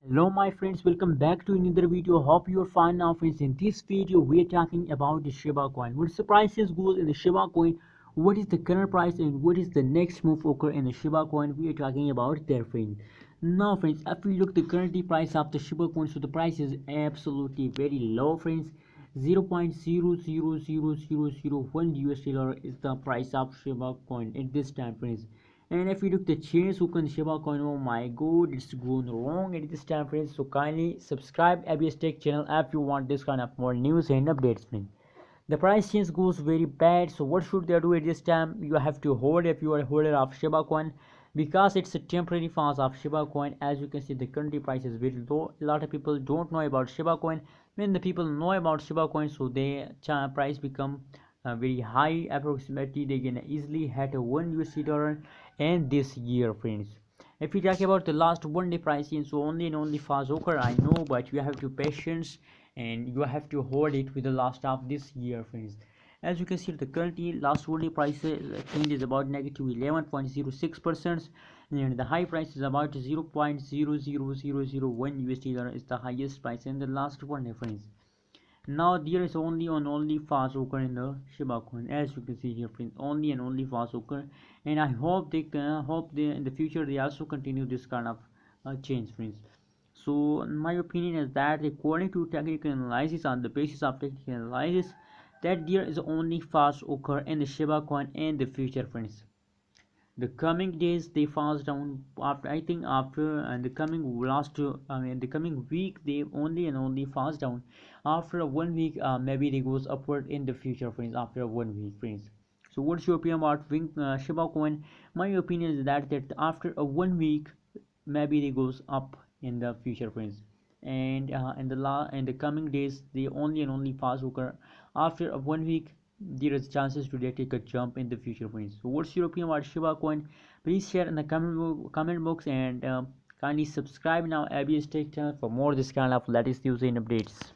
Hello my friends, welcome back to another video. Hope you are fine now friends. In this video we are talking about the Shiba coin. What's the prices goes in the Shiba coin, what is the current price, and what is the next move occur in the Shiba coin. We are talking about their friends. Now friends, if we look the currently price of the Shiba coin, so the price is absolutely very low friends. 0.000001 US dollar is the price of Shiba coin at this time friends. And if you look the change who can Shiba coin, oh my god, it's going wrong at this time friends. So kindly subscribe ABS Tech channel if you want this kind of more news and updates friends. The price change goes very bad, so what should they do at this time? You have to hold if you are a holder of Shiba coin, because it's a temporary phase of Shiba coin. As you can see, the current price is very low. A lot of people don't know about Shiba coin. When the people know about Shiba coin, so their price become very high. Approximately they can easily hit $1 and this year friends. If we talk about the last 1 day pricing, so only and only fast occur, I know, but you have to patience and you have to hold it with the last of this year friends. As you can see, the currently last 1 day price change is about negative 11.06%, and the high price is about 0.00001 USD is the highest price in the last 1 day friends. Now there is only fast occur in the Shiba coin, as you can see here friends, only and only fast occur, and I hope they in the future they also continue this kind of change friends. So my opinion is that according to technical analysis, on the basis of technical analysis, that there is only fast occur in the Shiba coin in the future friends. The coming days they fast down after, I think after, and the coming the coming week they only and only fast down after 1 week. Maybe they goes upward in the future friends after 1 week friends. So what's your opinion about Shiba coin? My opinion is that after a 1 week maybe they goes up in the future friends, and in the coming days they only and only fast occur after a 1 week. There is chances to take a jump in the future friends. So what's your opinion about Shiba coin? Please share in the comment box, and kindly subscribe now ABS Tech channel for more this kind of latest news and updates.